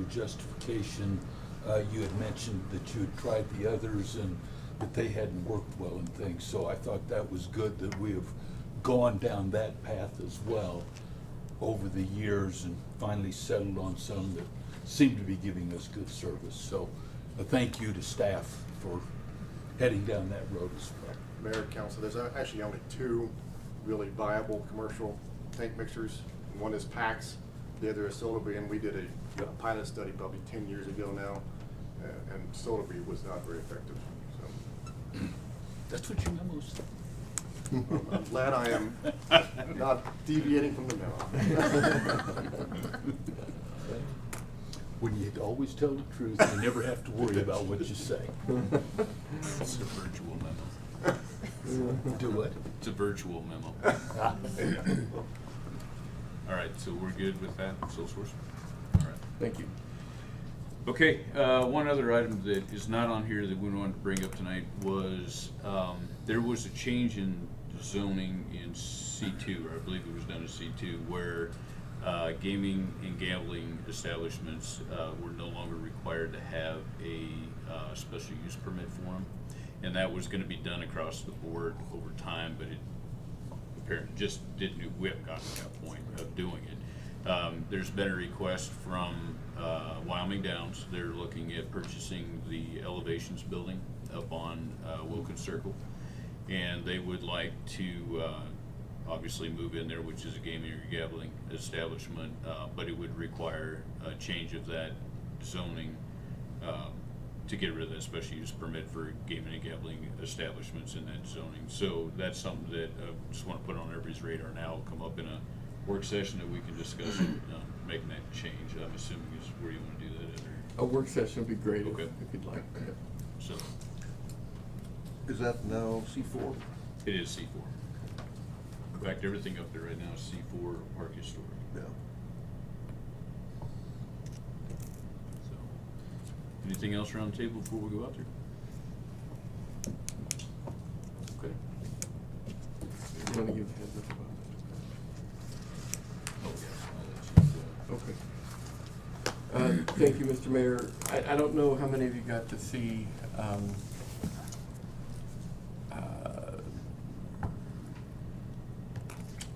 justification, you had mentioned that you had tried the others and that they hadn't worked well and things. So I thought that was good that we have gone down that path as well over the years and finally settled on some that seem to be giving us good service. So a thank you to staff for heading down that road as well. Mayor, Council, there's actually only two really viable commercial tank mixers. One is PAX, the other is SolarBee, and we did a pilot study probably 10 years ago now, and SolarBee was not very effective. So. That's what your memo said. I'm glad I am not deviating from the memo. When you always tell the truth, you never have to worry about what you say. It's a virtual memo. Do what? It's a virtual memo. All right, so we're good with that, sole source? All right. Thank you. Okay, one other item that is not on here that we wanted to bring up tonight was there was a change in zoning in C2, or I believe it was done in C2, where gaming and gambling establishments were no longer required to have a special use permit for them. And that was going to be done across the board over time, but it apparently just didn't, we haven't gotten to that point of doing it. There's been a request from Wyoming Downs. They're looking at purchasing the Elevations building up on Wilkins Circle, and they would like to obviously move in there, which is a gaming or gambling establishment, but it would require a change of that zoning to get rid of that special use permit for gaming and gambling establishments in that zoning. So that's something that I just want to put on everybody's radar now. It'll come up in a work session that we can discuss making that change. I'm assuming is where you want to do that. A work session would be great Okay. if you'd like. Yeah. So Is that now C4? it is C4. In fact, everything up there right now is C4 Park Historic. Yeah. So, anything else around the table before we go out there? Okay. You want to give a heads up about Oh, yes, I'll let you, that? Okay. Thank you, Mr. Mayor. I don't know how many of you got to see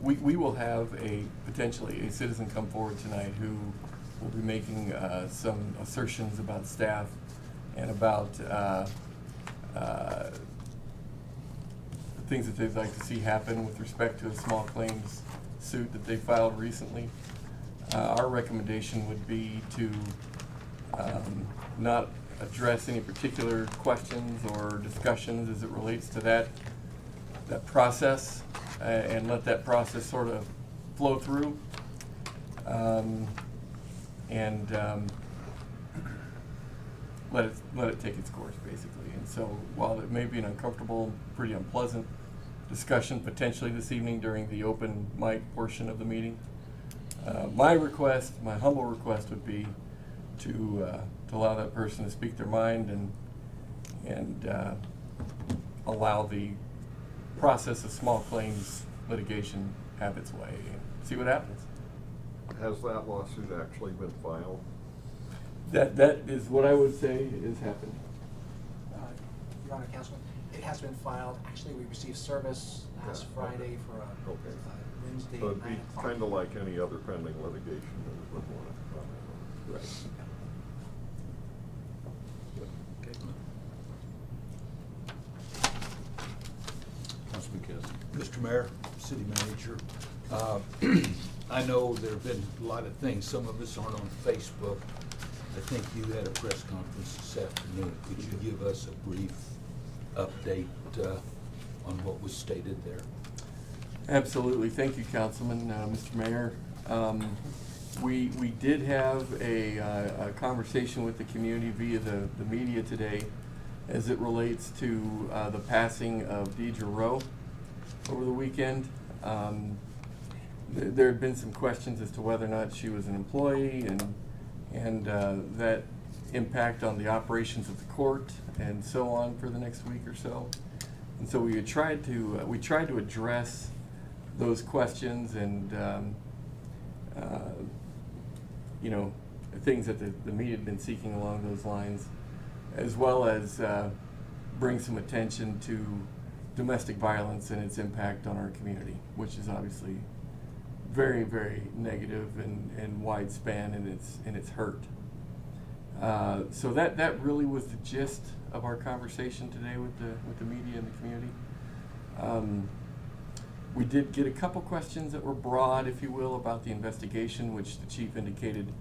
we will have potentially a citizen come forward tonight who will be making some assertions about staff and about things that they'd like to see happen with respect to a small claims suit that they filed recently. Our recommendation would be to not address any particular questions or discussions as it relates to that process, and let that process sort of flow through, and let it take its course, basically. And so, while it may be an uncomfortable, pretty unpleasant discussion potentially this evening during the open mic portion of the meeting, my humble request would be to allow that person to speak their mind and allow the process of small claims litigation have its way and see what happens. Has that lawsuit actually been filed? That is what I would say is happening. Your Honor, Councilman, it has been filed. Actually, we received service last Friday for a Wednesday So it'd at be 9 o'clock. kind of like any other pending litigation that we would want to comment on. Right. Councilman Casper. Mr. Mayor, City Manager, I know there have been a lot of things. Some of us aren't on Facebook. I think you had a press conference this afternoon. Could you give us a brief update on what was stated there? Absolutely. Thank you, Councilman, Mr. Mayor. We did have a conversation with the community via the media today as it relates to the passing of Deidre Rowe over the weekend. There had been some questions as to whether or not she was an employee and that impact on the operations of the court and so on for the next week or so. And so we tried to address those questions and things that the media had been seeking along those lines, as well as bring some attention to domestic violence and its impact on our community, which is obviously very, very negative and widespan in its hurt. So that really was the gist of our conversation today with the media and the community. We did get a couple questions that were broad, if you will, about the investigation, which the chief indicated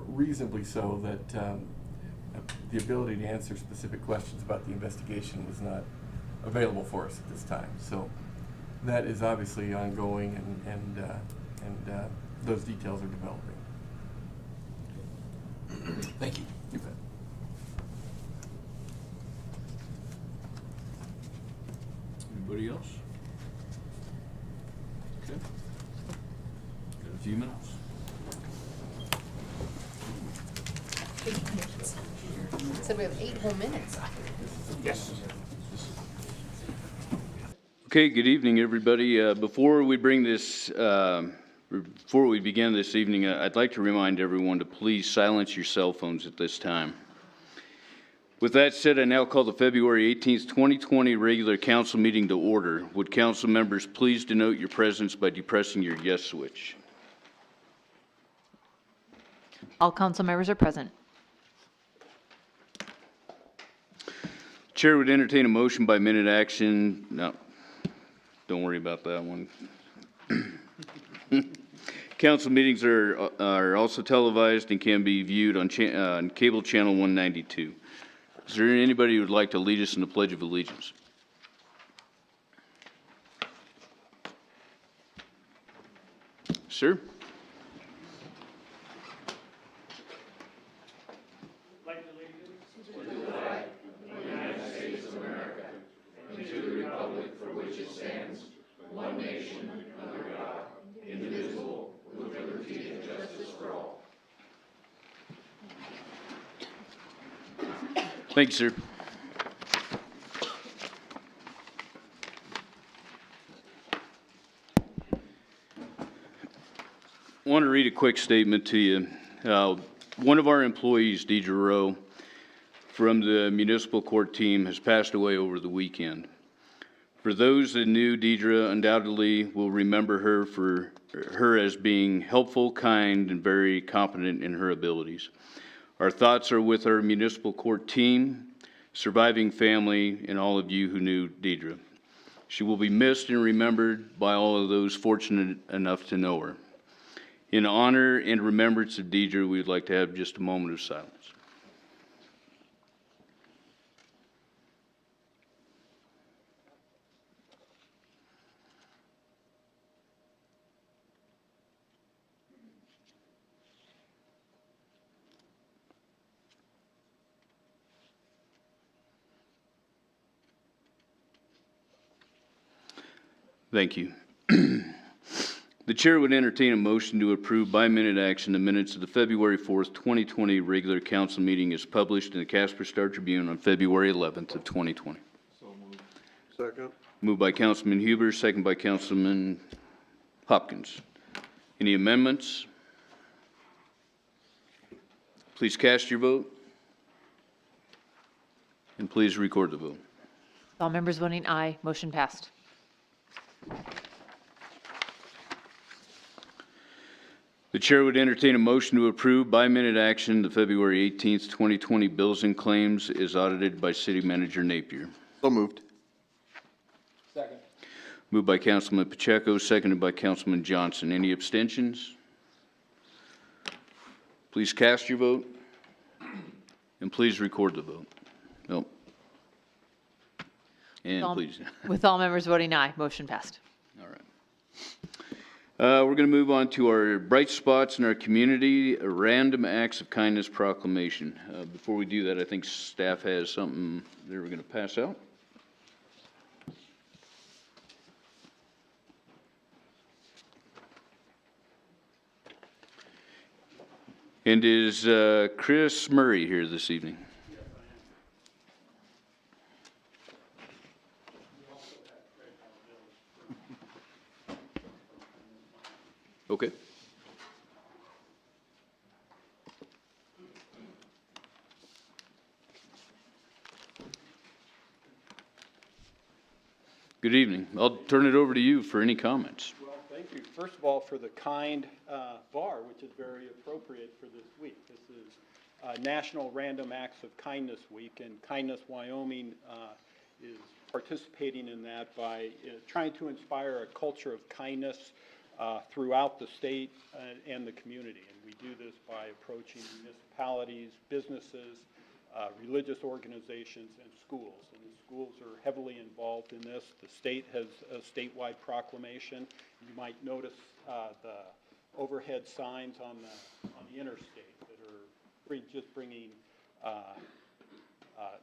reasonably so that the ability to answer specific questions about the investigation was not available for us at this time. So that is obviously ongoing, and those details are developing. Thank you. You bet. Anybody else? Okay. Got a few minutes. 8 minutes. Said we have 8 whole minutes. Yes. Okay, good evening, everybody. Before we begin this evening, I'd like to remind everyone to please silence your cell phones at this time. With that said, I now call the February 18th, 2020 regular council meeting to order. Would council members please denote your presence by depressing your yes switch? All council members are present. Chair would entertain a motion by minute action. No, don't worry about that one. Council meetings are also televised and can be viewed on cable channel 192. Is there anybody who would like to lead us in the Pledge of Allegiance? Sir? Thank you, sir. I want to read a quick statement to you. One of our employees, Deidre Rowe, from the municipal court team, has passed away over the weekend. For those that knew Deidre, undoubtedly will remember her as being helpful, kind, and very competent in her abilities. Our thoughts are with our municipal court team, surviving family, and all of you who knew Deidre. She will be missed and remembered by all of those fortunate enough to know her. In honor and remembrance of Deidre, we would like to have just a moment of silence. Thank you. The chair would entertain a motion to approve by minute action the minutes of the February 4th, 2020 regular council meeting as published in the Casper Star Tribune on February 11th of 2020. So moved. Second. Moved by Councilman Huber, second by Councilman Hopkins. Any amendments? Please cast your vote. And please record the vote. All members voting aye, motion passed. The chair would entertain a motion to approve by minute action the February 18th, 2020 bills and claims as audited by City Manager Napier. So moved. Second. Moved by Councilman Pacheco, seconded by Councilman Johnson. Any abstentions? Please cast your vote and please record the vote. Nope. And please. With all members voting aye, motion passed. All right. We're going to move on to our bright spots in our community, a random acts of kindness proclamation. Before we do that, I think staff has something they were going to pass out. And is Chris Murray here this evening? Okay. Good evening. I'll turn it over to you for any comments. Well, thank you. First of all, for the kind bar, which is very appropriate for this week. This is National Random Acts of Kindness Week, and Kindness Wyoming is participating in that by trying to inspire a culture of kindness throughout the state and the community. And we do this by approaching municipalities, businesses, religious organizations, and schools. And the schools are heavily involved in this. The state has a statewide proclamation. You might notice the overhead signs on the interstate that are just bringing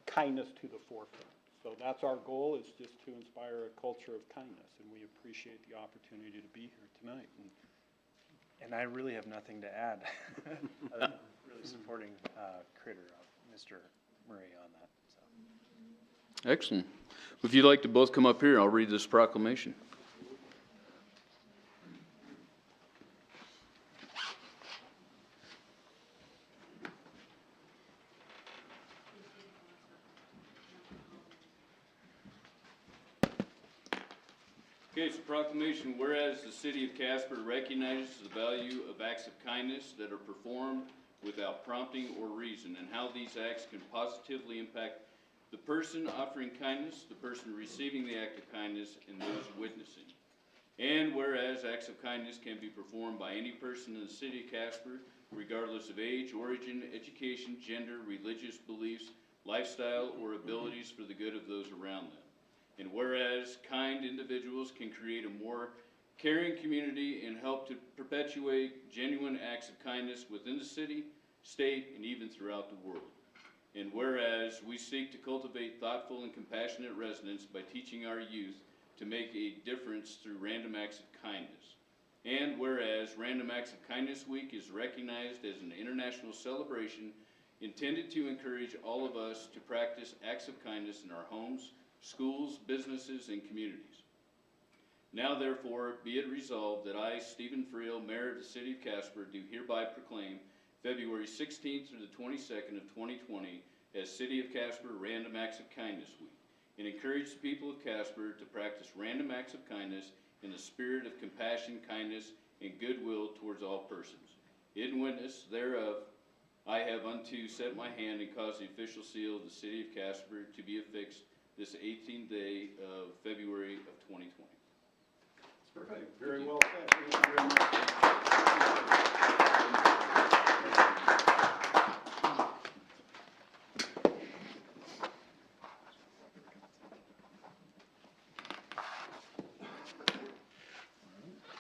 kindness to the forefront. So that's our goal, is just to inspire a culture of kindness, and we appreciate the opportunity to be here tonight. And I really have nothing to add. I'm really supporting Critter, Mr. Murray on that. So. Excellent. If you'd like to both come up here, I'll read this proclamation. Okay, it's a proclamation. Whereas the city of Casper recognizes the value of acts of kindness that are performed without prompting or reason, and how these acts can positively impact the person offering kindness, the person receiving the act of kindness, and those witnessing. And whereas acts of kindness can be performed by any person in the city of Casper, regardless of age, origin, education, gender, religious beliefs, lifestyle, or abilities for the good of those around them. And whereas kind individuals can create a more caring community and help to perpetuate genuine acts of kindness within the city, state, and even throughout the world. And whereas we seek to cultivate thoughtful and compassionate residents by teaching our youth to make a difference through random acts of kindness. And whereas Random Acts of Kindness Week is recognized as an international celebration intended to encourage all of us to practice acts of kindness in our homes, schools, businesses, and communities. Now therefore be it resolved that I, Stephen Friel, Mayor of the City of Casper, do hereby proclaim February 16th through the 22nd of 2020 as City of Casper Random Acts of Kindness Week, and encourage the people of Casper to practice random acts of kindness in the spirit of compassion, kindness, and goodwill towards all persons. In witness thereof, I have unto set my hand and caused the official seal of the City of Casper to be affixed this 18th day of February of 2020. Perfect. Very well said. Thank you very much.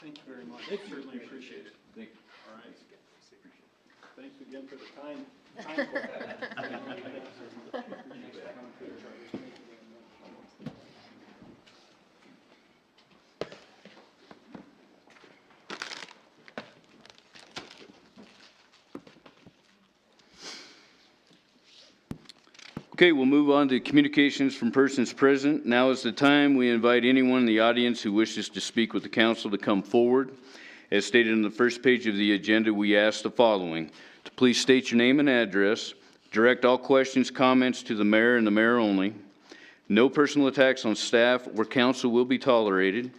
Thank you very much. Certainly appreciate it. Thank you. All right. Thanks again for the time. Okay, we'll move on to communications from persons present. Now is the time we invite anyone in the audience who wishes to speak with the council to come forward. As stated on the first page of the agenda, we ask the following: to please state your name and address, direct all questions, comments to the mayor and the mayor only. No personal attacks on staff or council will be tolerated.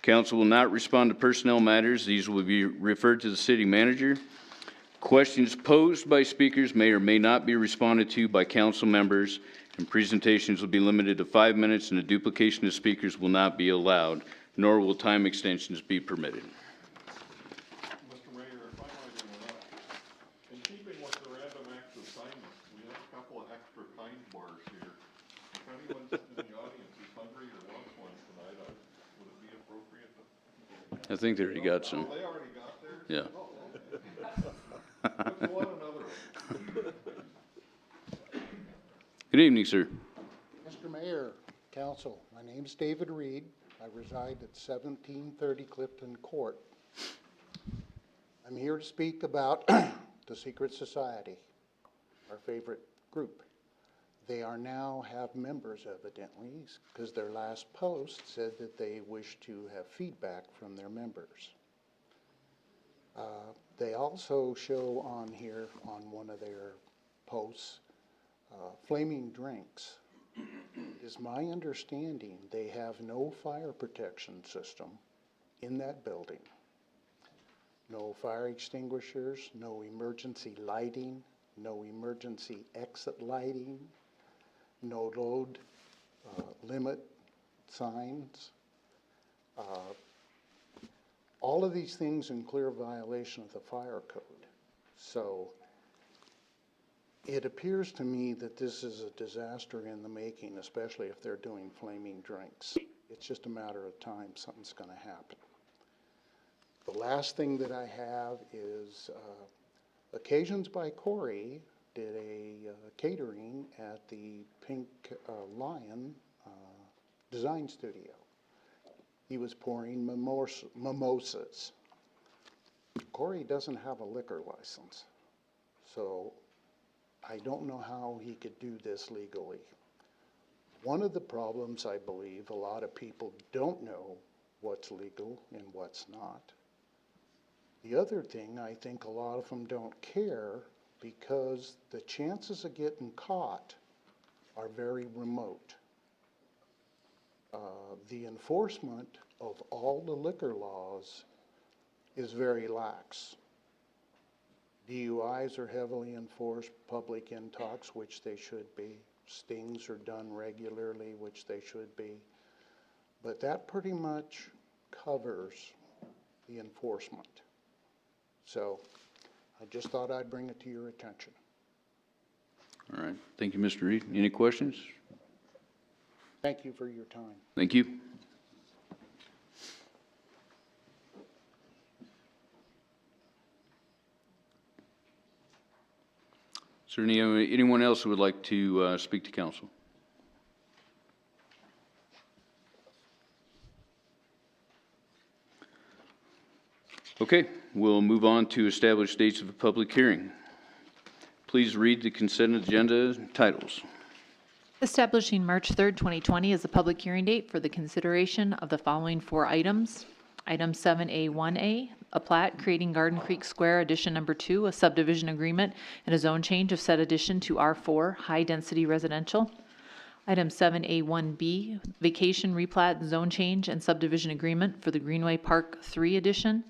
Council will not respond to personnel matters. These will be referred to the city manager. Questions posed by speakers may or may not be responded to by council members, and presentations will be limited to 5 minutes, and a duplication of speakers will not be allowed, nor will time extensions be permitted. Mr. Mayor, if I might interrupt, in keeping with the random acts of kindness, we have a couple of extra kind bars here. If anyone in the audience is hungry or wants one tonight, would it be appropriate to? I think they already got some. Oh, they already got theirs? Yeah. Oh, okay. Let's want another one. Good evening, sir. Mr. Mayor, Council, my name's David Reed. I reside at 1730 Clifton Court. I'm here to speak about the Secret Society, our favorite group. They are now have members, evidently, because their last post said that they wish to have feedback from their members. They also show on here, on one of their posts, flaming drinks It is my understanding they have no fire protection system in that building. No fire extinguishers, no emergency lighting, no emergency exit lighting, no load limit signs. All of these things in clear violation of the fire code. So it appears to me that this is a disaster in the making, especially if they're doing flaming drinks. It's just a matter of time something's going to happen. The last thing that I have is Occasions by Corey did a catering at the Pink Lion Design Studio. He was pouring mimosas. Corey doesn't have a liquor license, so I don't know how he could do this legally. One of the problems, I believe, a lot of people don't know what's legal and what's not. The other thing, I think a lot of them don't care because the chances of getting caught are very remote. The enforcement of all the liquor laws is very lax. DUIs are heavily enforced, public intox, which they should be. Stings are done regularly, which they should be. But that pretty much covers the enforcement. So I just thought I'd bring it to your attention. All right. Thank you, Mr. Reed. Any questions? Thank you for your time. Thank you. Is there anyone else who would like to speak to council? Okay, we'll move on to establish dates of a public hearing. Please read the consent agenda titles. Establishing March 3rd, 2020 as a public hearing date for the consideration of the following 4 items. Item 7A1A, a plat creating Garden Creek Square Addition Number 2, a subdivision agreement and a zone change of said addition to R4, high-density residential. Item 7A1B, vacation replat, zone change and subdivision agreement for the Greenway Park 3 addition.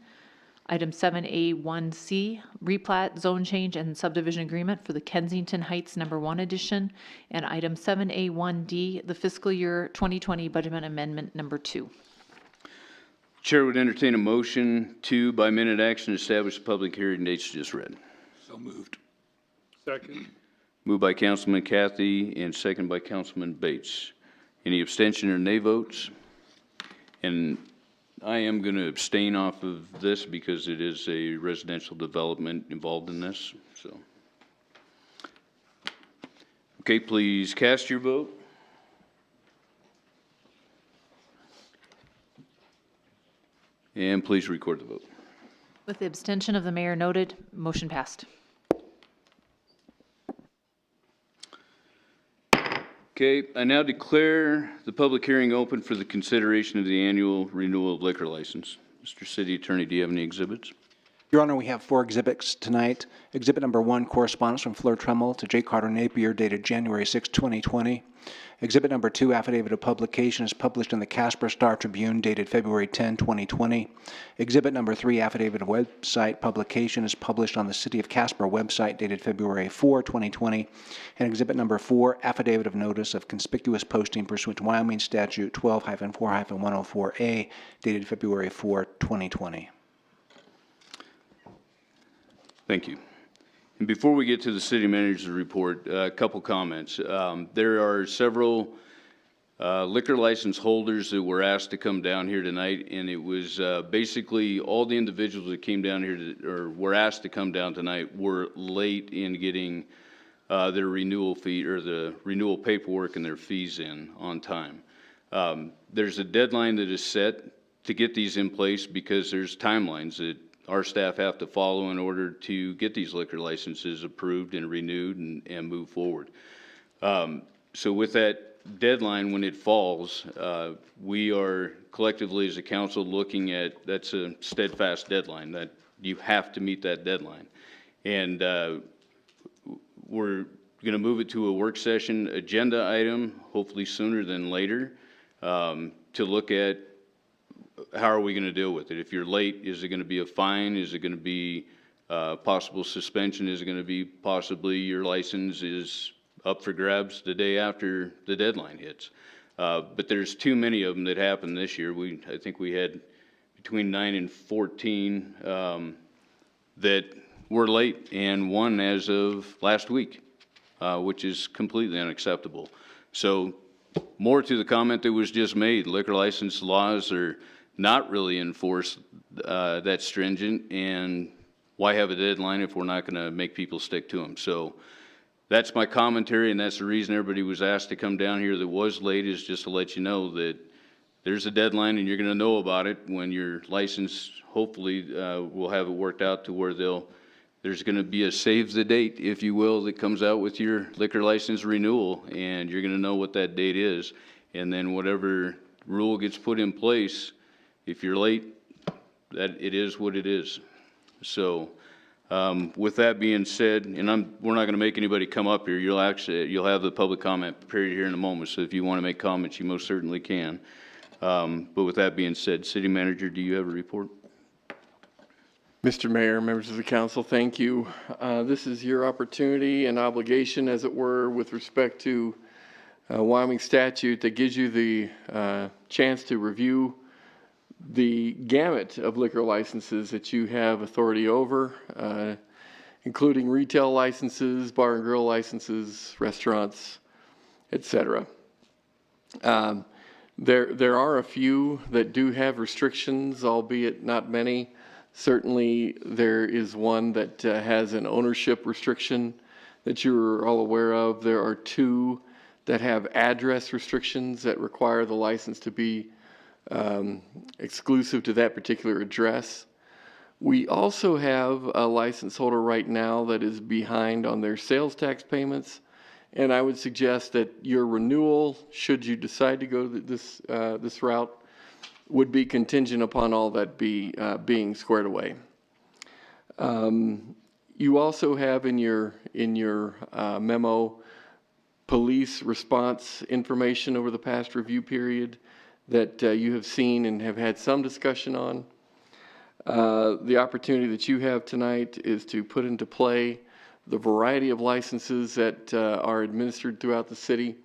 Item 7A1C, replat, zone change, and subdivision agreement for the Kensington Heights Number 1 addition. And item 7A1D, the fiscal year 2020 budget amendment number 2. Chair would entertain a motion to, by minute action, establish the public hearing dates just read. So moved. Second. Moved by Councilman Cathy and second by Councilman Bates. Any abstention or nay votes? And I am going to abstain off of this because it is a residential development involved in this. So, okay, please cast your vote. And please record the vote. With the abstention of the mayor noted, motion passed. Okay, I now declare the public hearing open for the consideration of the annual renewal of liquor license. Mr. City Attorney, do you have any exhibits? Your Honor, we have 4 exhibits tonight. Exhibit number 1, correspondence from Fleur Tremmel to J. Carter Napier, dated January 6, 2020. Exhibit number 2, affidavit of publication, is published in the Casper Star Tribune, dated February 10, 2020. Exhibit number 3, affidavit of website publication, is published on the City of Casper website, dated February 4, 2020. And exhibit number 4, affidavit of notice of conspicuous posting pursuant to Wyoming Statute 12-4-104A, dated February 4, 2020. Thank you. And before we get to the city manager's report, a couple comments. There are several liquor license holders that were asked to come down here tonight, and it was basically all the individuals that came down here or were asked to come down tonight were late in getting their renewal fee or the renewal paperwork and their fees in on time. There's a deadline that is set to get these in place because there's timelines that our staff have to follow in order to get these liquor licenses approved and renewed and move forward. So with that deadline, when it falls, we are collectively as a council looking at, that's a steadfast deadline, that you have to meet that deadline. And we're going to move it to a work session agenda item, hopefully sooner than later, to look at how are we going to deal with it. If you're late, is it going to be a fine? Is it going to be possible suspension? Is it going to be possibly your license is up for grabs the day after the deadline hits? But there's too many of them that happened this year. I think we had between 9 and 14 that were late, and one as of last week, which is completely unacceptable. So more to the comment that was just made, liquor license laws are not really enforced that stringent, and why have a deadline if we're not going to make people stick to them? So that's my commentary, and that's the reason everybody was asked to come down here that was late, is just to let you know that there's a deadline and you're going to know about it when your license, hopefully, will have it worked out to where there's going to be a save the date, if you will, that comes out with your liquor license renewal, and you're going to know what that date is. And then whatever rule gets put in place, if you're late, that it is what it is. So with that being said, and we're not going to make anybody come up here. You'll have the public comment period here in a moment. So if you want to make comments, you most certainly can. But with that being said, City Manager, do you have a report? Mr. Mayor, members of the council, thank you. This is your opportunity and obligation, as it were, with respect to Wyoming statute that gives you the chance to review the gamut of liquor licenses that you have authority over, including retail licenses, bar and grill licenses, restaurants, etc. There are a few that do have restrictions, albeit not many. Certainly, there is one that has an ownership restriction that you're all aware of. There are two that have address restrictions that require the license to be exclusive to that particular address. We also have a license holder right now that is behind on their sales tax payments, and I would suggest that your renewal, should you decide to go this route, would be contingent upon all that being squared away. You also have in your memo police response information over the past review period that you have seen and have had some discussion on. The opportunity that you have tonight is to put into play the variety of licenses that are administered throughout the city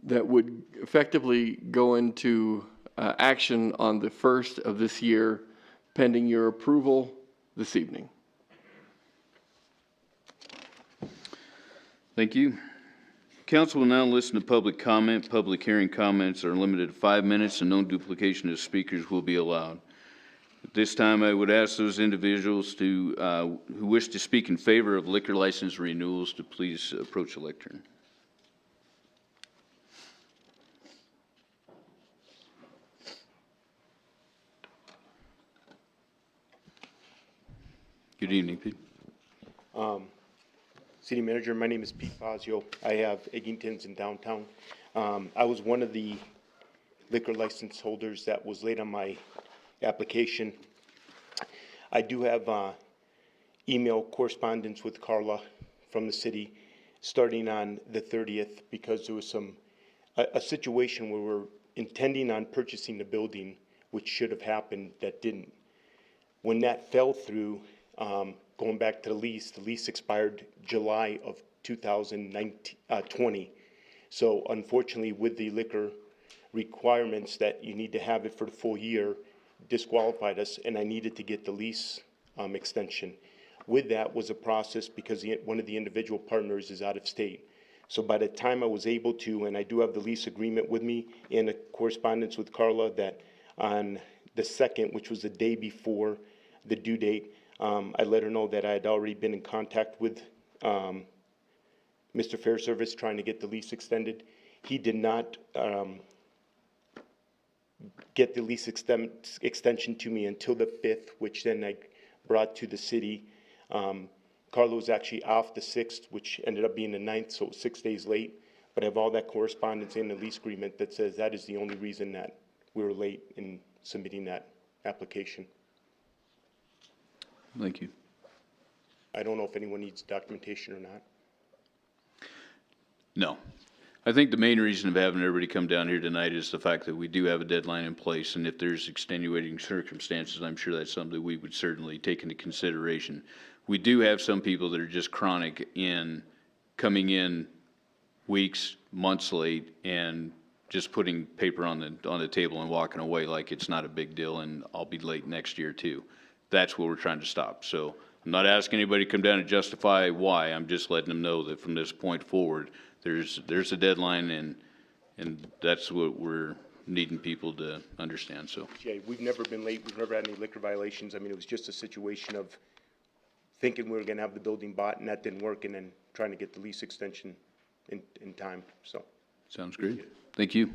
that would effectively go into action on the 1st of this year, pending your approval this evening. Thank you. Council will now listen to public comment. Public hearing comments are limited to 5 minutes, and no duplication of speakers will be allowed. At this time, I would ask those individuals who wish to speak in favor of liquor license renewals to please approach the lectern. Good evening, Pete. City Manager, my name is Pete Fazio. I have Eggington's in downtown. I was one of the liquor license holders that was late on my application. I do have email correspondence with Carla from the city starting on the 30th because there was a situation where we're intending on purchasing the building, which should have happened, that didn't. When that fell through, going back to the lease expired July of 2020. So unfortunately, with the liquor requirements that you need to have it for the full year, disqualified us, and I needed to get the lease extension. With that was a process because one of the individual partners is out of state. So by the time I was able to, and I do have the lease agreement with me and a correspondence with Carla, that on the 2nd, which was the day before the due date, I let her know that I had already been in contact with Mr. Fairservice trying to get the lease extended. He did not get the lease extension to me until the 5th, which then I brought to the city. Carla was actually off the 6th, which ended up being the 9th, so 6 days late. But I have all that correspondence in the lease agreement that says that is the only reason that we were late in submitting that application. Thank you. I don't know if anyone needs documentation or not. No. I think the main reason of having everybody come down here tonight is the fact that we do have a deadline in place, and if there's extenuating circumstances, I'm sure that's something we would certainly take into consideration. We do have some people that are just chronic in coming in weeks, months late, and just putting paper on the table and walking away like it's not a big deal, and I'll be late next year too. That's what we're trying to stop. So I'm not asking anybody to come down and justify why. I'm just letting them know that from this point forward, there's a deadline, and that's what we're needing people to understand. So Jay, we've never been late. We've never had any liquor violations. I mean, it was just a situation of thinking we were going to have the building bought, and that didn't work, and then trying to get the lease extension in time. So sounds great. Thank you.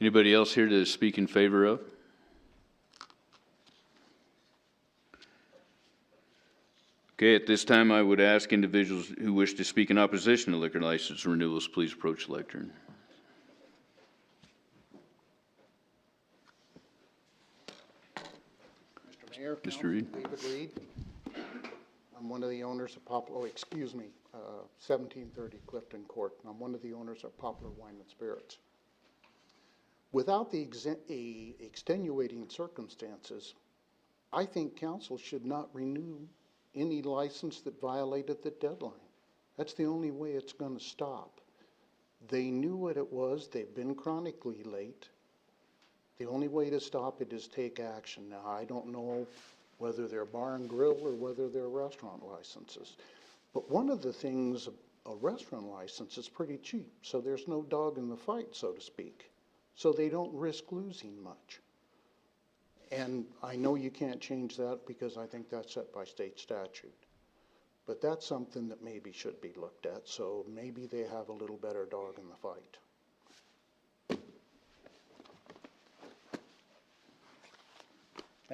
Anybody else here to speak in favor of? Okay, at this time, I would ask individuals who wish to speak in opposition to liquor license renewals, please approach the lectern. Mr. Mayor, Mr. Council, Reed. David Reed. I'm one of the owners of Poplar, 1730 Clifton Court. I'm one of the owners of Poplar Wine and Spirits. Without the extenuating circumstances, I think council should not renew any license that violated the deadline. That's the only way it's going to stop. They knew what it was. They've been chronically late. The only way to stop it is take action. Now, I don't know whether they're bar and grill or whether they're restaurant licenses. But one of the things, a restaurant license is pretty cheap, so there's no dog in the fight, so to speak. So they don't risk losing much. And I know you can't change that because I think that's set by state statute. But that's something that maybe should be looked at, so maybe they have a little better dog in the fight.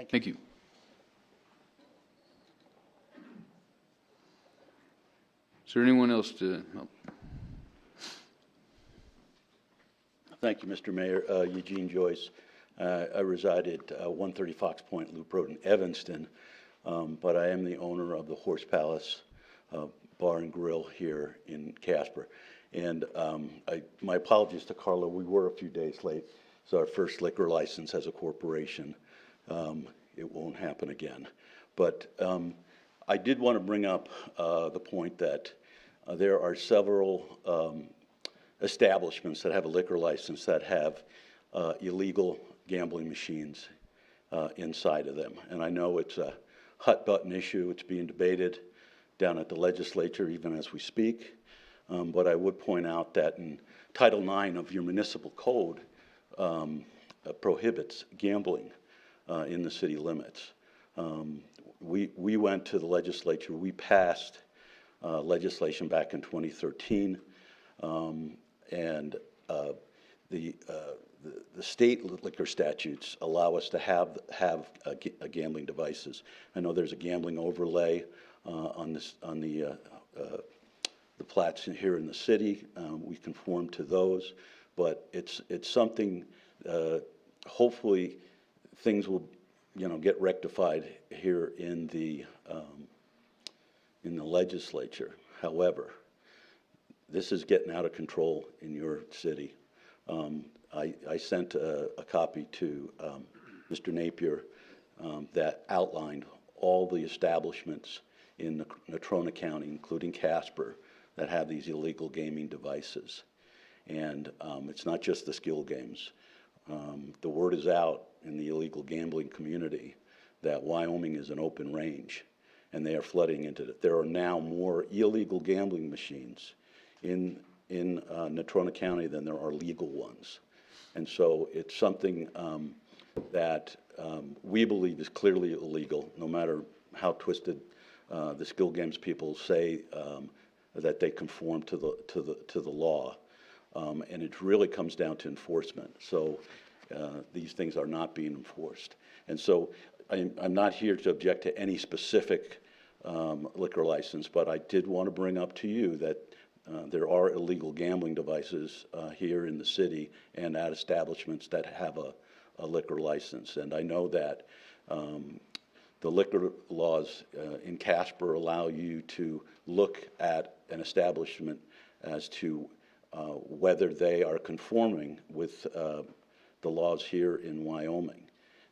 Thank you. Is there anyone else to help? Thank you, Mr. Mayor. Eugene Joyce. I reside at 130 Fox Point Loop Road in Evanston, but I am the owner of the Horse Palace Bar and Grill here in Casper. And my apologies to Carla, we were a few days late. It's our first liquor license as a corporation. It won't happen again. But I did want to bring up the point that there are several establishments that have a liquor license that have illegal gambling machines inside of them. And I know it's a hot button issue. It's being debated down at the legislature even as we speak. But I would point out that in Title IX of your municipal code prohibits gambling in the city limits. We went to the legislature. We passed legislation back in 2013, and the state liquor statutes allow us to have gambling devices. I know there's a gambling overlay on the plats here in the city. We conform to those, but it's something. Hopefully, things will get rectified here in the legislature. However, this is getting out of control in your city. I sent a copy to Mr. Napier that outlined all the establishments in Natrona County, including Casper, that have these illegal gaming devices. And it's not just the skill games. The word is out in the illegal gambling community that Wyoming is an open range, and they are flooding into it. There are now more illegal gambling machines in Natrona County than there are legal ones. And so it's something that we believe is clearly illegal, no matter how twisted the skill games people say that they conform to the law. And it really comes down to enforcement. So these things are not being enforced. And so I'm not here to object to any specific liquor license, but I did want to bring up to you that there are illegal gambling devices here in the city and at establishments that have a liquor license. And I know that the liquor laws in Casper allow you to look at an establishment as to whether they are conforming with the laws here in Wyoming.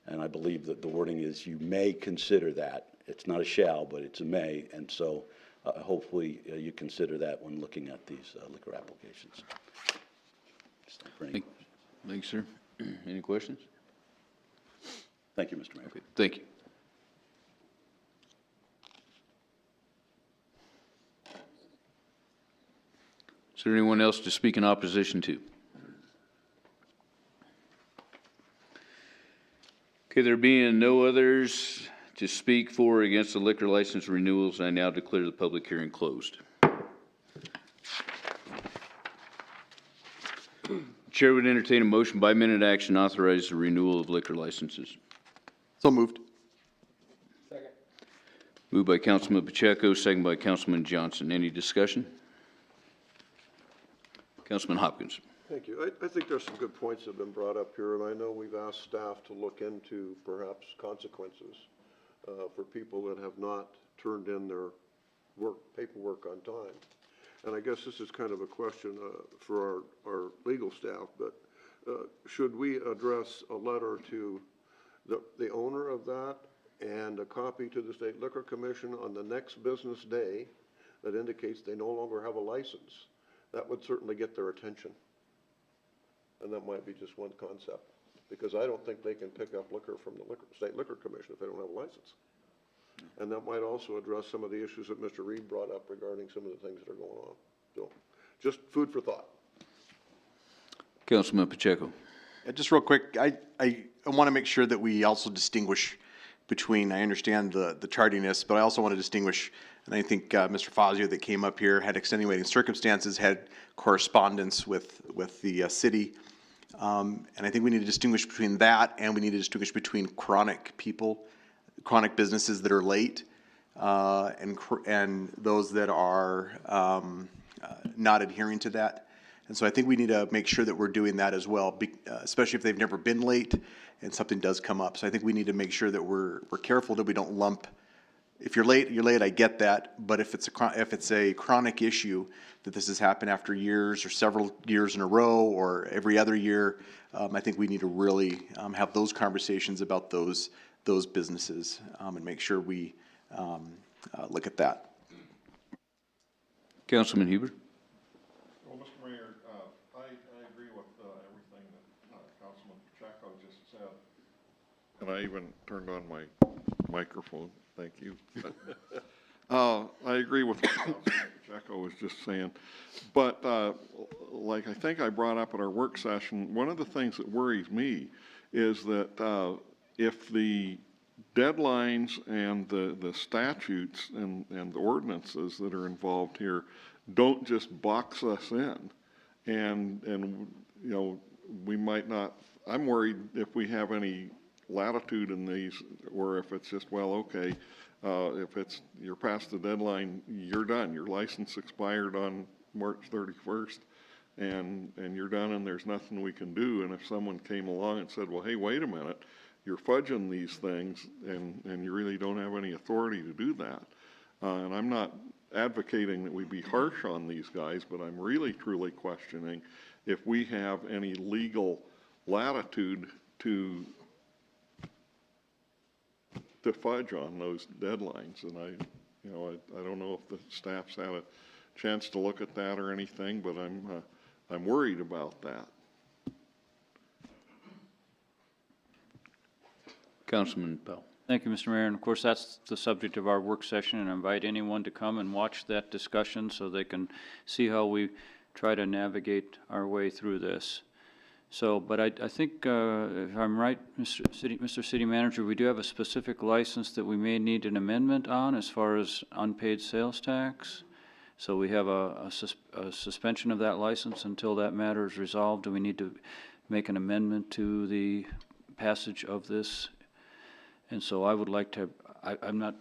And I believe that the wording is you may consider that. It's not a shall, but it's a may, and so hopefully you consider that when looking at these liquor applications. Thanks, sir. Any questions? Thank you, Mr. Mayor. Okay, thank you. Is there anyone else to speak in opposition to? Okay, there being no others to speak for or against the liquor license renewals, I now declare the public hearing closed. Chair would entertain a motion by minute action to authorize the renewal of liquor licenses. So moved. Moved by Councilman Pacheco, second by Councilman Johnson. Any discussion? Councilman Hopkins. Thank you. I think there's some good points that have been brought up here, and I know we've asked staff to look into perhaps consequences for people that have not turned in their paperwork on time. And I guess this is kind of a question for our legal staff, but should we address a letter to the owner of that and a copy to the State Liquor Commission on the next business day that indicates they no longer have a license? That would certainly get their attention. And that might be just one concept, because I don't think they can pick up liquor from the State Liquor Commission if they don't have a license. And that might also address some of the issues that Mr. Reed brought up regarding some of the things that are going on. So, just food for thought. Councilman Pacheco. Just real quick, I want to make sure that we also distinguish between, I understand the tardiness, but I also want to distinguish, and I think Mr. Fazio that came up here had extenuating circumstances, had correspondence with the city. And I think we need to distinguish between that, and we need to distinguish between chronic people, chronic businesses that are late, and those that are not adhering to that. And so I think we need to make sure that we're doing that as well, especially if they've never been late and something does come up. So I think we need to make sure that we're careful that we don't lump. If you're late, you're late. I get that. But if it's a chronic issue that this has happened after years or several years in a row or every other year, I think we need to really have those conversations about those businesses and make sure we look at that. Councilman Huber. Well, Mr. Mayor, I agree with everything that Councilman Pacheco just said. And I even turned on my microphone. Thank you. I agree with what Councilman Pacheco was just saying. But like I think I brought up at our work session, one of the things that worries me is that if the deadlines and the statutes and the ordinances that are involved here don't just box us in, and you know, we might not, I'm worried if we have any latitude in these, or if it's just, well, okay, if it's, you're past the deadline, you're done. Your license expired on March 31st, and you're done, and there's nothing we can do. And if someone came along and said, well, hey, wait a minute, you're fudging these things, and you really don't have any authority to do that. And I'm not advocating that we be harsh on these guys, but I'm really, truly questioning if we have any legal latitude to fudge on those deadlines. And I don't know if the staff's had a chance to look at that or anything, but I'm worried about that. Councilman Powell. Thank you, Mr. Mayor. And of course, that's the subject of our work session, and I invite anyone to come and watch that discussion so they can see how we try to navigate our way through this. So, but I think, if I'm right, Mr. City Manager, we do have a specific license that we may need an amendment on as far as unpaid sales tax. So we have a suspension of that license until that matter is resolved. Do we need to make an amendment to the passage of this? And so I would like to, I'm not,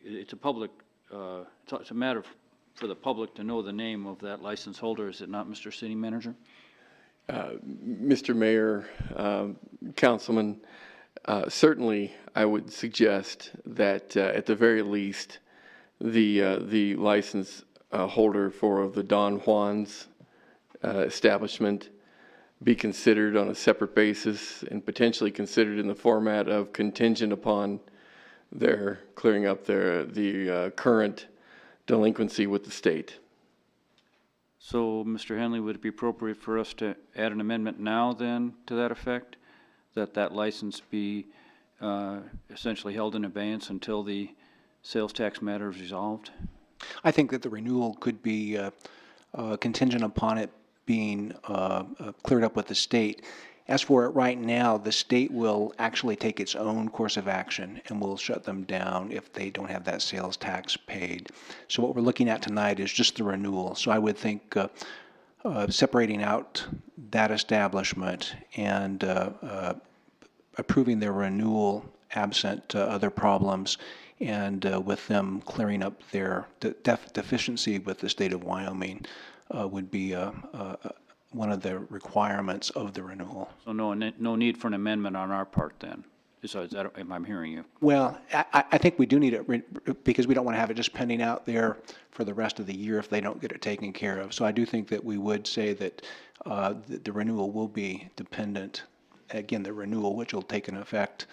it's a public, it's a matter for the public to know the name of that license holder, is it not, Mr. City Manager? Mr. Mayor, Councilman, Certainly, I would suggest that at the very least, the license holder for the Don Juan's establishment be considered on a separate basis and potentially considered in the format of contingent upon their clearing up the current delinquency with the state. So, Mr. Henley, would it be appropriate for us to add an amendment now then to that effect? That license be essentially held in abeyance until the sales tax matter is resolved? I think that the renewal could be contingent upon it being cleared up with the state. As for it right now, the state will actually take its own course of action and will shut them down if they don't have that sales tax paid. So what we're looking at tonight is just the renewal. So I would think separating out that establishment and approving their renewal absent other problems, and with them clearing up their deficiency with the state of Wyoming would be one of the requirements of the renewal. So no need for an amendment on our part then? Is that, am I hearing you? Well, I think we do need it because we don't want to have it just pending out there for the rest of the year if they don't get it taken care of. So I do think that we would say that the renewal will be dependent. Again, the renewal, which will take an effect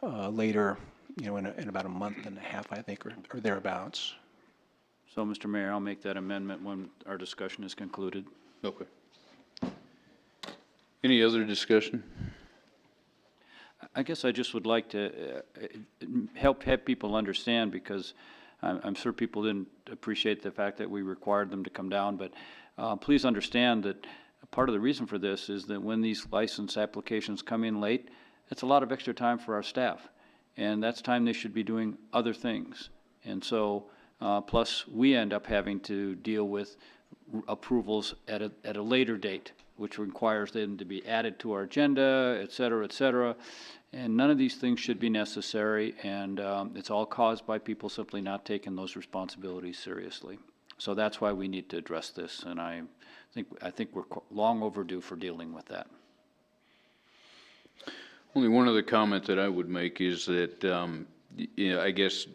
later, in about a month and a half, I think, or thereabouts. So, Mr. Mayor, I'll make that amendment when our discussion is concluded. Okay. Any other discussion? I guess I just would like to help people understand, because I'm sure people didn't appreciate the fact that we required them to come down, but please understand that part of the reason for this is that when these license applications come in late, it's a lot of extra time for our staff, and that's time they should be doing other things. And so, plus we end up having to deal with approvals at a later date, which requires them to be added to our agenda, et cetera, and none of these things should be necessary, and it's all caused by people simply not taking those responsibilities seriously. So that's why we need to address this, and I think we're long overdue for dealing with that. Only one other comment that I would make is that, I guess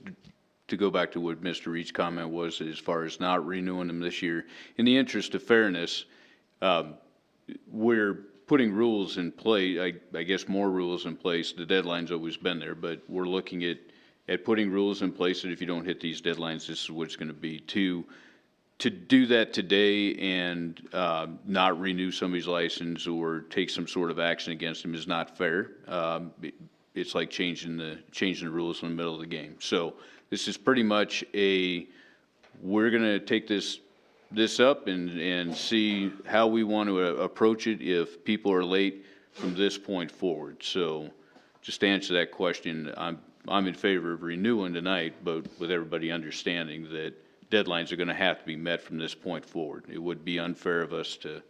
to go back to what Mr. Reed's comment was as far as not renewing them this year, in the interest of fairness, we're putting rules in place, I guess more rules in place. The deadline's always been there, but we're looking at putting rules in place that if you don't hit these deadlines, this is what it's going to be. To do that today and not renew somebody's license or take some sort of action against them is not fair. It's like changing the rules in the middle of the game. So this is pretty much we're going to take this up and see how we want to approach it if people are late from this point forward. So just to answer that question, I'm in favor of renewing tonight, but with everybody understanding that deadlines are going to have to be met from this point forward. It would be unfair of us to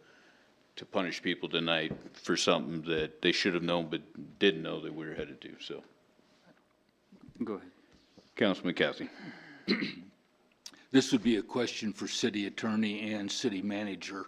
punish people tonight for something that they should have known but didn't know that we were headed to. So, go ahead, Councilman Cathy. This would be a question for city attorney and city manager.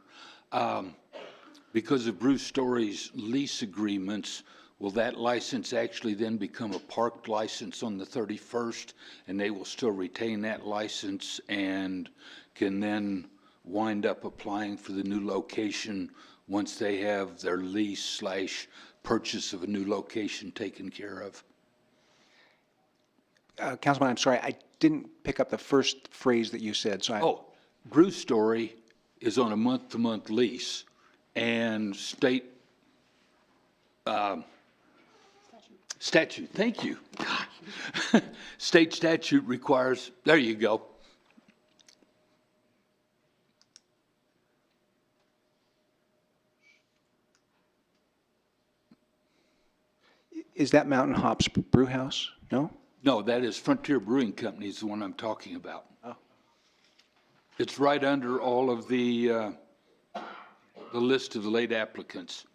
Because of Bruce Story's lease agreements, will that license actually then become a parked license on the 31st, and they will still retain that license and can then wind up applying for the new location once they have their lease / purchase of a new location taken care of? Councilman, I'm sorry, I didn't pick up the first phrase that you said. So Bruce Story is on a month-to-month lease, and state statute, thank you. State statute requires, there you go. Is that Mountain Hops Brew House? No? No, that is Frontier Brewing Company is the one I'm talking about. Oh. It's right under all of the list of the late applicants.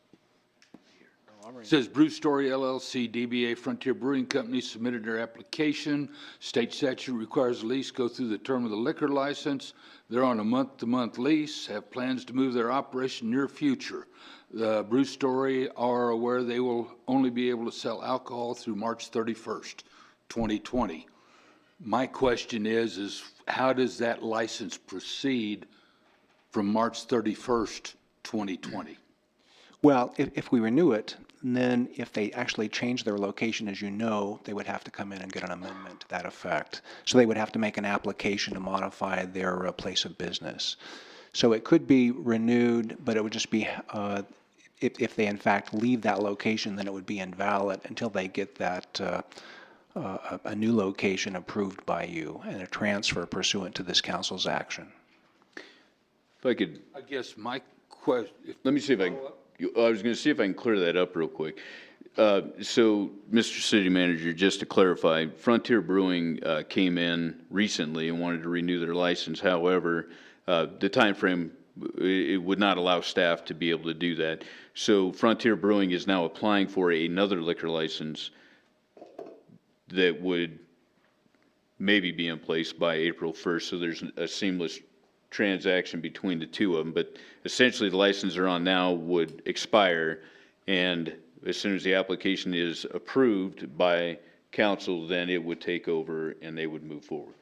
It says Bruce Story LLC, DBA Frontier Brewing Company submitted their application. State statute requires the lease go through the term of the liquor license. They're on a month-to-month lease, have plans to move their operation near future. Bruce Story are aware they will only be able to sell alcohol through March 31st, 2020. My question is how does that license proceed from March 31st, 2020? Well, if we renew it, then if they actually change their location, as you know, they would have to come in and get an amendment to that effect. So they would have to make an application to modify their place of business. So it could be renewed, but it would just be, if they in fact leave that location, then it would be invalid until they get that a new location approved by you and a transfer pursuant to this council's action. If I could, I guess my question. let me see if I was going to see if I can clear that up real quick. So, Mr. City Manager, just to clarify, Frontier Brewing came in recently and wanted to renew their license. However, the time frame, it would not allow staff to be able to do that. So Frontier Brewing is now applying for another liquor license that would maybe be in place by April 1st. So there's a seamless transaction between the two of them. But essentially, the license they're on now would expire, and as soon as the application is approved by council, then it would take over and they would move forward.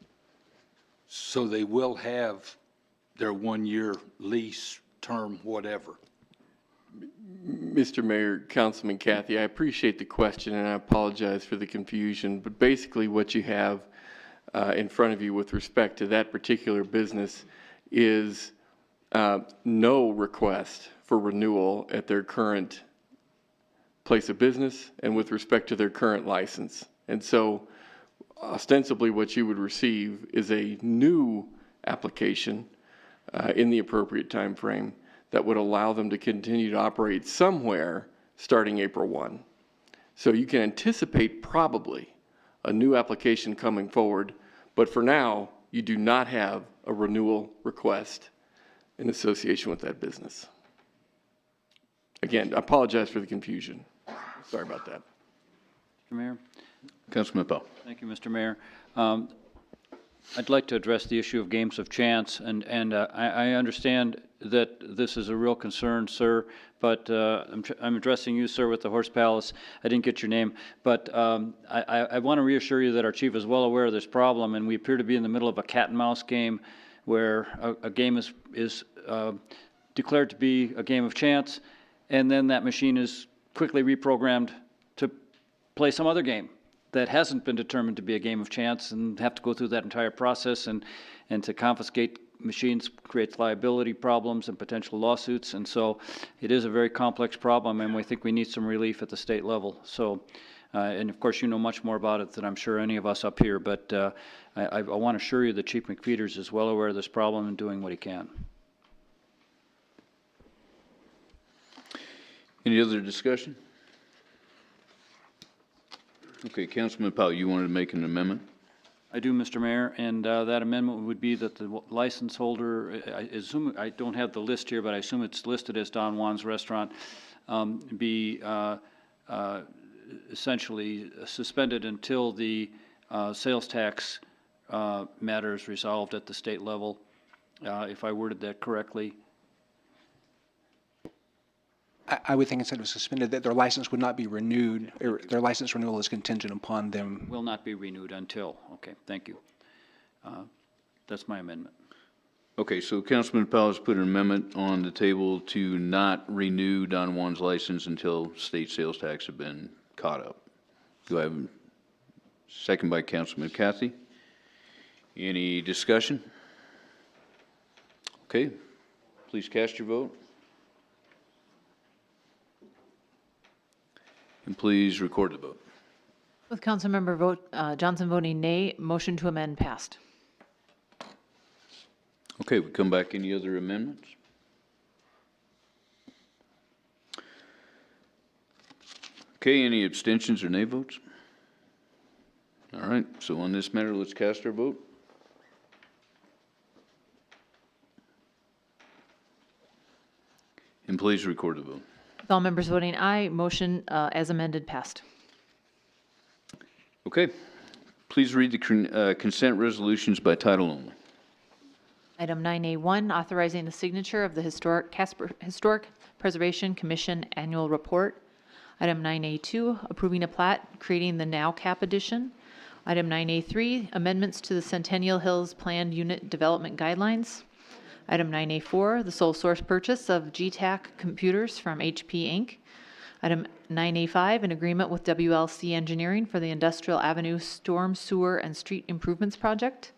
So they will have their 1-year lease term, whatever. Mr. Mayor, Councilman Kathy, I appreciate the question and I apologize for the confusion, but basically what you have in front of you with respect to that particular business is no request for renewal at their current place of business and with respect to their current license. And so ostensibly what you would receive is a new application in the appropriate time frame that would allow them to continue to operate somewhere starting April 1. So you can anticipate probably a new application coming forward, but for now, you do not have a renewal request in association with that business. Again, I apologize for the confusion. Sorry about that. Mr. Mayor? Councilman Powell. Thank you, Mr. Mayor. I'd like to address the issue of games of chance, and I understand that this is a real concern, sir, but I'm addressing you, sir, with the Horse Palace. I didn't get your name, but I want to reassure you that our chief is well aware of this problem, and we appear to be in the middle of a cat and mouse game where a game is declared to be a game of chance, and then that machine is quickly reprogrammed to play some other game that hasn't been determined to be a game of chance, and have to go through that entire process, and to confiscate machines creates liability problems and potential lawsuits, and so it is a very complex problem, and we think we need some relief at the state level. So, and of course you know much more about it than I'm sure any of us up here, but I want to assure you that Chief McPeters is well aware of this problem and doing what he can. Any other discussion? Okay, Councilman Powell, you wanted to make an amendment? I do, Mr. Mayor, and that amendment would be that the license holder, I assume, I don't have the list here, but I assume it's listed as Don Juan's Restaurant, be essentially suspended until the sales tax matter is resolved at the state level, if I worded that correctly. I would think instead of suspended, that their license would not be renewed, or their license renewal is contingent upon them. Will not be renewed until, okay, thank you. That's my amendment. Okay, so Councilman Powell has put an amendment on the table to not renew Don Juan's license until state sales tax have been caught up. Do I have a second by Councilman Cathy? Any discussion? Okay, please cast your vote. And please record the vote. With Councilmember Johnson voting nay, motion to amend passed. Okay, we come back. Any other amendments? Okay, any abstentions or nay votes? All right, so on this matter, let's cast our vote. And please record the vote. With all members voting aye, motion as amended passed. Okay, please read the consent resolutions by title only. Item 9A1, authorizing the signature of the historic Preservation Commission Annual Report. Item 9A2, approving a plat creating the Now Cap Edition. Item 9A3, amendments to the Centennial Hills Planned Unit Development Guidelines. Item 9A4, the sole source purchase of GTAC computers from HP Inc. Item 9A5, an agreement with WLC Engineering for the Industrial Avenue Storm Sewer and Street Improvements Project.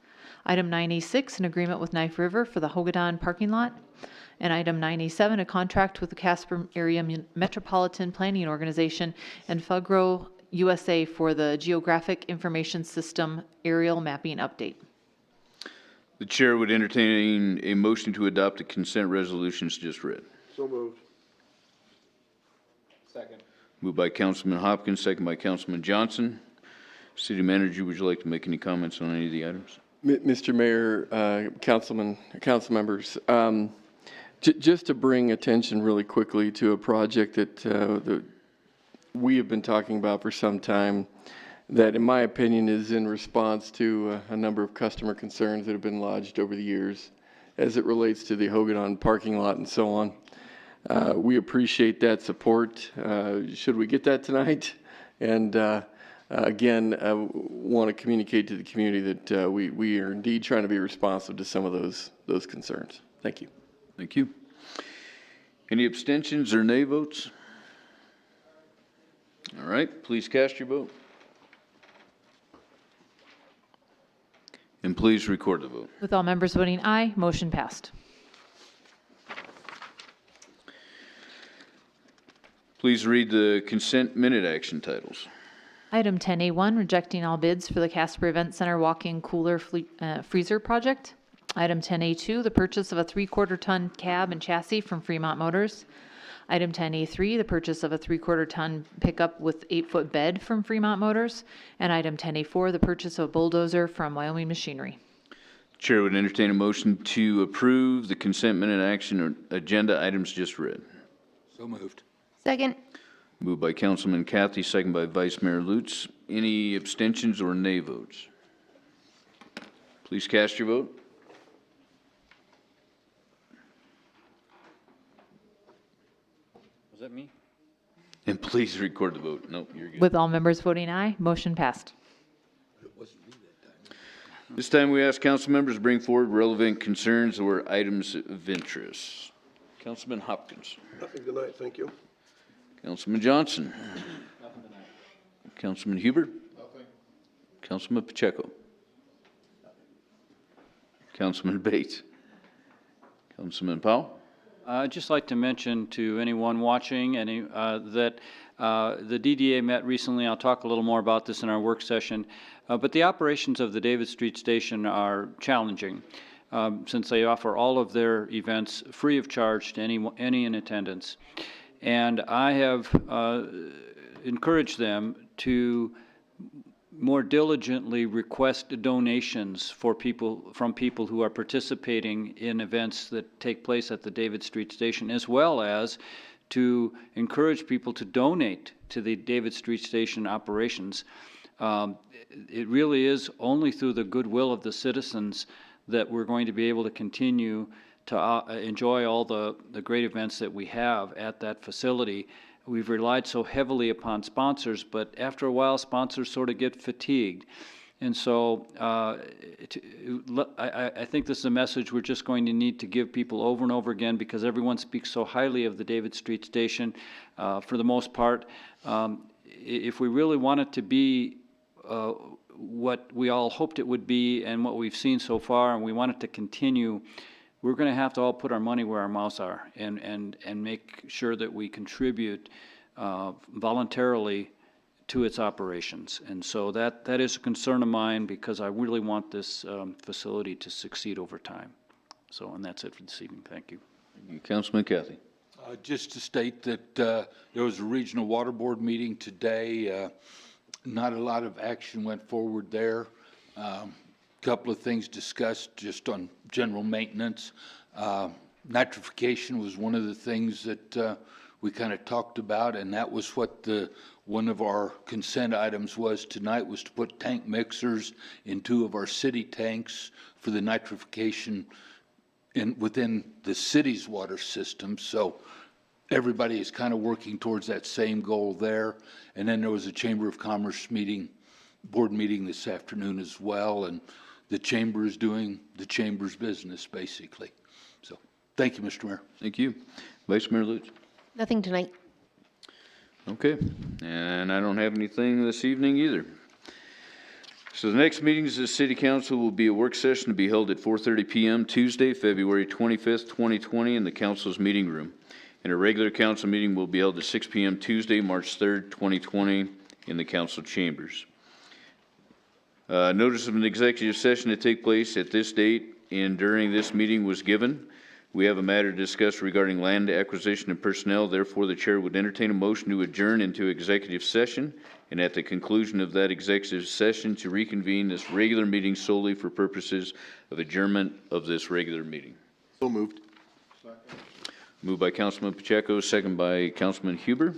Item 9A6, an agreement with Knife River for the Hogadon parking lot. And item 9A7, a contract with the Casper Area Metropolitan Planning Organization and Fugro USA for the Geographic Information System aerial mapping update. The chair would entertain a motion to adopt the consent resolutions just read. So moved. Second. Moved by Councilman Hopkins, second by Councilman Johnson. City Manager, would you like to make any comments on any of the items? Mr. Mayor, council members, just to bring attention really quickly to a project that we have been talking about for some time, that in my opinion is in response to a number of customer concerns that have been lodged over the years as it relates to the Hogadon parking lot and so on. We appreciate that support. Should we get that tonight? And again, I want to communicate to the community that we are indeed trying to be responsive to some of those concerns. Thank you. Thank you. Any abstentions or nay votes? All right, please cast your vote. And please record the vote. With all members voting aye, motion passed. Please read the consent minute action titles. Item 10A1, rejecting all bids for the Casper Event Center walk-in cooler freezer project. Item 10A2, the purchase of a 3/4 ton cab and chassis from Fremont Motors. Item 10A3, the purchase of a 3/4 ton pickup with 8-foot bed from Fremont Motors. And item 10A4, the purchase of a bulldozer from Wyoming Machinery. Chair would entertain a motion to approve the consent minute action or agenda items just read. So moved. Second. Moved by Councilman Cathy, second by Vice Mayor Lutz. Any abstentions or nay votes? Please cast your vote. Was that me? And please record the vote. Nope, you're good. With all members voting aye, motion passed. This time we ask council members to bring forward relevant concerns or items of interest. Councilman Hopkins. Nothing tonight, thank you. Councilman Johnson. Nothing tonight. Councilman Huber. Nothing. Councilman Pacheco. Councilman Bates. Councilman Powell. I'd just like to mention to anyone watching that the DDA met recently. I'll talk a little more about this in our work session. But the operations of the David Street Station are challenging since they offer all of their events free of charge to any in attendance. And I have encouraged them to more diligently request donations from people who are participating in events that take place at the David Street Station, as well as to encourage people to donate to the David Street Station operations. It really is only through the goodwill of the citizens that we're going to be able to continue to enjoy all the great events that we have at that facility. We've relied so heavily upon sponsors, but after a while, sponsors sort of get fatigued. And so I think this is a message we're just going to need to give people over and over again, because everyone speaks so highly of the David Street Station for the most part. If we really want it to be what we all hoped it would be and what we've seen so far, and we want it to continue, we're going to have to all put our money where our mouths are and make sure that we contribute voluntarily to its operations. And so that is a concern of mine, because I really want this facility to succeed over time. So, and that's it for this evening. Thank you. Councilman Cathy. Just to state that there was a regional water board meeting today. Not a lot of action went forward there. Couple of things discussed just on general maintenance. Nitrification was one of the things that we kind of talked about, and that was what one of our consent items was tonight, was to put tank mixers in 2 of our city tanks for the nitrification within the city's water system. So everybody is kind of working towards that same goal there. And then there was a Chamber of Commerce meeting, board meeting this afternoon as well, and the chamber is doing the chamber's business, basically. So, thank you, Mr. Mayor. Thank you. Vice Mayor Lutz. Nothing tonight. Okay, and I don't have anything this evening either. So the next meetings of the City Council will be a work session to be held at 4:30 PM Tuesday, February 25th, 2020 in the council's meeting room. And a regular council meeting will be held at 6 PM Tuesday, March 3rd, 2020 in the council chambers. Notice of an executive session to take place at this date and during this meeting was given. We have a matter to discuss regarding land acquisition and personnel. Therefore, the chair would entertain a motion to adjourn into executive session, and at the conclusion of that executive session to reconvene this regular meeting solely for purposes of adjournment of this regular meeting. So moved. Moved by Councilman Pacheco, second by Councilman Huber.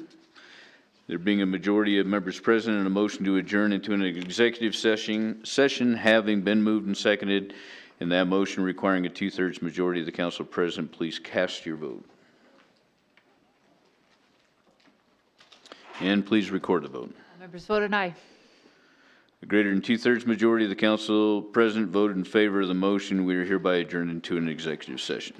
There being a majority of members present and a motion to adjourn into an executive session having been moved and seconded, and that motion requiring a 2/3 majority of the council present, please cast your vote. And please record the vote. Members voted aye. A greater than 2/3 majority of the council present voted in favor of the motion. We are hereby adjourned into an executive session.